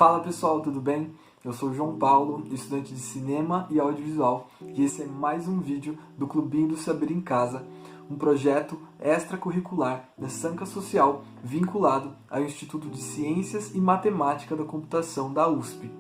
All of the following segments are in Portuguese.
Fala pessoal, tudo bem? Eu sou o João Paulo, estudante de Cinema e Audiovisual, e esse é mais um vídeo do Clubinho do Saber em Casa, um projeto extracurricular da Sanca Social vinculado ao Instituto de Ciências e Matemática da Computação da USP.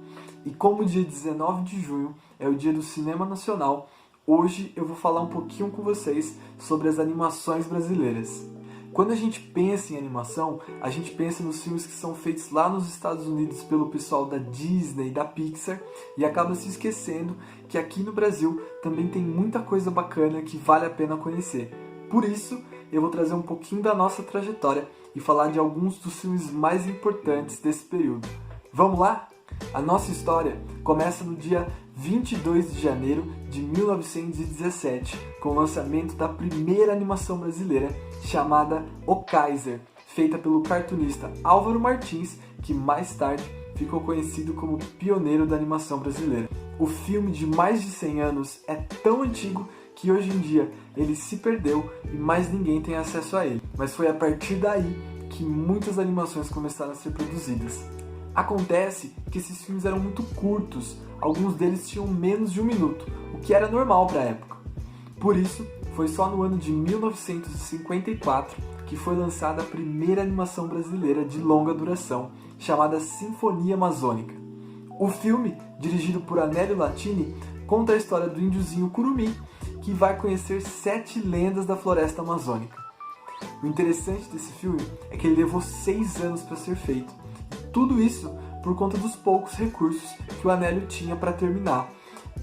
E como o dia 19 de junho é o dia do Cinema Nacional, hoje eu vou falar um pouquinho com vocês sobre as animações brasileiras. Quando a gente pensa em animação, a gente pensa nos filmes que são feitos lá nos Estados Unidos pelo pessoal da Disney e da Pixar e acaba se esquecendo que aqui no Brasil também tem muita coisa bacana que vale a pena conhecer. Por isso, eu vou trazer um pouquinho da nossa trajetória e falar de alguns dos filmes mais importantes desse período. Vamos lá? A nossa história começa no dia 22 de janeiro de 1917, com o lançamento da primeira animação brasileira, chamada O Kaiser, feita pelo cartunista Álvaro Martins, que mais tarde ficou conhecido como pioneiro da animação brasileira. O filme de mais de 100 anos é tão antigo que hoje em dia ele se perdeu e mais ninguém tem acesso a ele. Mas foi a partir daí que muitas animações começaram a ser produzidas. Acontece que esses filmes eram muito curtos, alguns deles tinham menos de 1 minuto, o que era normal para a época. Por isso, foi só no ano de 1954 que foi lançada a primeira animação brasileira de longa duração, chamada Sinfonia Amazônica. O filme, dirigido por Anelio Latini, conta a história do índiozinho Curumim, que vai conhecer 7 lendas da floresta amazônica. O interessante desse filme é que ele levou 6 anos para ser feito. Tudo isso por conta dos poucos recursos que o Anelio tinha para terminar.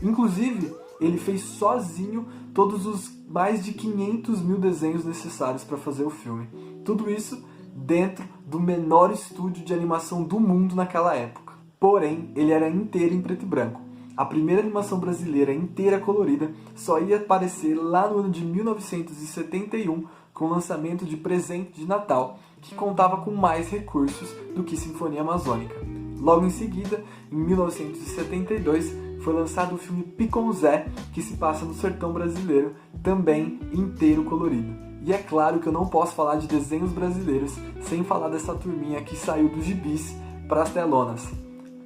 Inclusive, ele fez sozinho todos os mais de 500 mil desenhos necessários para fazer o filme. Tudo isso dentro do menor estúdio de animação do mundo naquela época. Porém, ele era inteiro em preto e branco. A primeira animação brasileira inteira colorida só ia aparecer lá no ano de 1971 com o lançamento de Presente de Natal, que contava com mais recursos do que Sinfonia Amazônica. Logo em seguida, em 1972, foi lançado o filme Piconzé, que se passa no sertão brasileiro, também inteiro colorido. E é claro que eu não posso falar de desenhos brasileiros sem falar dessa turminha que saiu dos gibis para as telonas.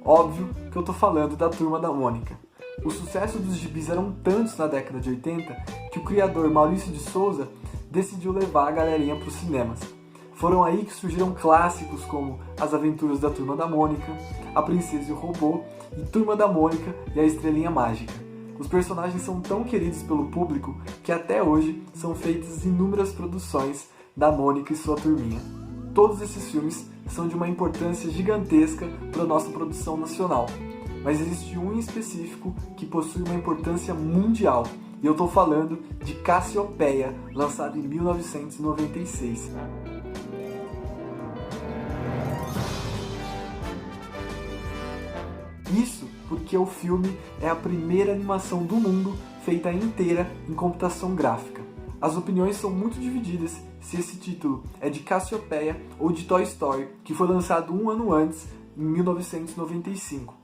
Óbvio que eu tô falando da Turma da Mônica. O sucesso dos gibis eram tantos na década de 80 que o criador Maurício de Souza decidiu levar a galerinha para os cinemas. Foram aí que surgiram clássicos como As Aventuras da Turma da Mônica, A Princesa e o Robô e Turma da Mônica e a Estrelinha Mágica. Os personagens são tão queridos pelo público que até hoje são feitas inúmeras produções da Mônica e sua turminha. Todos esses filmes são de uma importância gigantesca para a nossa produção nacional, mas existe um em específico que possui uma importância mundial, e eu estou falando de Cassiopeia, lançado em 1996. Isso porque o filme é a primeira animação do mundo feita inteira em computação gráfica. As opiniões são muito divididas se esse título é de Cassiopeia ou de Toy Story, que foi lançado 1 ano antes, em 1995.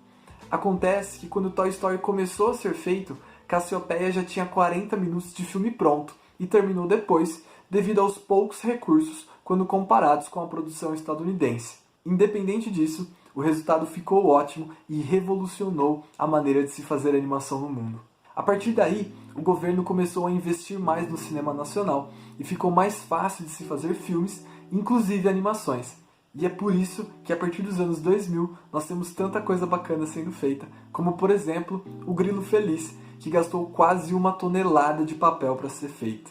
Acontece que quando Toy Story começou a ser feito, Cassiopeia já tinha 40 minutos de filme pronto e terminou depois, devido aos poucos recursos quando comparados com a produção estadunidense. Independente disso, o resultado ficou ótimo e revolucionou a maneira de se fazer animação no mundo. A partir daí, o governo começou a investir mais no cinema nacional e ficou mais fácil de se fazer filmes, inclusive animações. E é por isso que a partir dos anos 2000 nós temos tanta coisa bacana sendo feita, como por exemplo, O Grilo Feliz, que gastou quase 1 tonelada de papel para ser feito.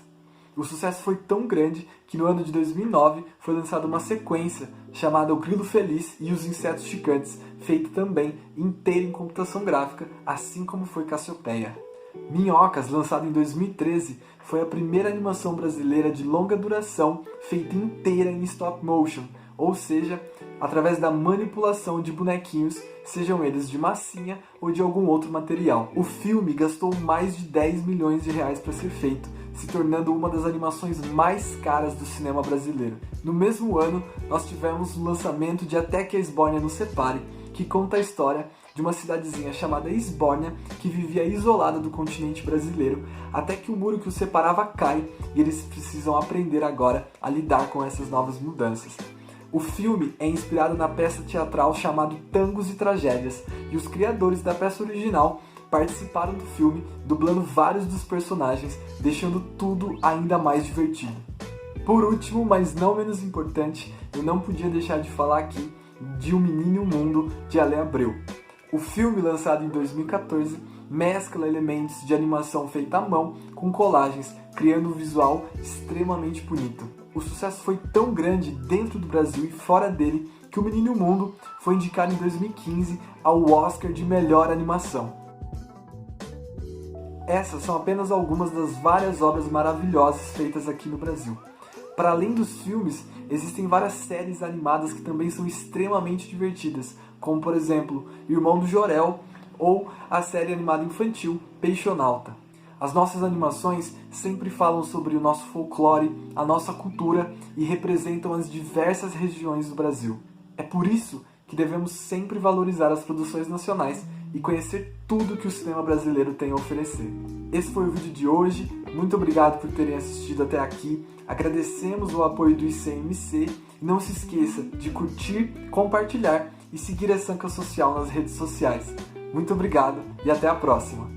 O sucesso foi tão grande que no ano de 2009 foi lançada uma sequência chamada O Grilo Feliz e os Insetos Gigantes, feita também inteira em computação gráfica, assim como foi Cassiopeia. Minhocas, lançado em 2013, foi a primeira animação brasileira de longa duração feita inteira em stop motion, ou seja, através da manipulação de bonequinhos, sejam eles de massinha ou de algum outro material. O filme gastou mais de 10 milhões de reais para ser feito, se tornando uma das animações mais caras do cinema brasileiro. No mesmo ano, nós tivemos o lançamento de Até que a Esbórnia nos separe, que conta a história de uma cidadezinha chamada Esbórnia, que vivia isolada do continente brasileiro, até que o muro que os separava cai e eles precisam aprender agora a lidar com essas novas mudanças. O filme é inspirado na peça teatral chamada Tangos e Tragédias, e os criadores da peça original participaram do filme, dublando vários dos personagens, deixando tudo ainda mais divertido. Por último, mas não menos importante, eu não podia deixar de falar aqui de O Menino e o Mundo, de Ale Abreu. O filme, lançado em 2014, mescla elementos de animação feita à mão com colagens, criando um visual extremamente bonito. O sucesso foi tão grande dentro do Brasil e fora dele que O Menino e o Mundo foi indicado em 2015 ao Oscar de Melhor Animação. Essas são apenas algumas das várias obras maravilhosas feitas aqui no Brasil. Para além dos filmes, existem várias séries animadas que também são extremamente divertidas, como por exemplo, Irmão do Jorel ou a série animada infantil Peixonauta. As nossas animações sempre falam sobre o nosso folclore, a nossa cultura e representam as diversas regiões do Brasil. É por isso que devemos sempre valorizar as produções nacionais e conhecer tudo que o cinema brasileiro tem a oferecer. Esse foi o vídeo de hoje, muito obrigado por terem assistido até aqui, agradecemos o apoio do ICMC e não se esqueça de curtir, compartilhar e seguir a Sanca Social nas redes sociais. Muito obrigado e até a próxima!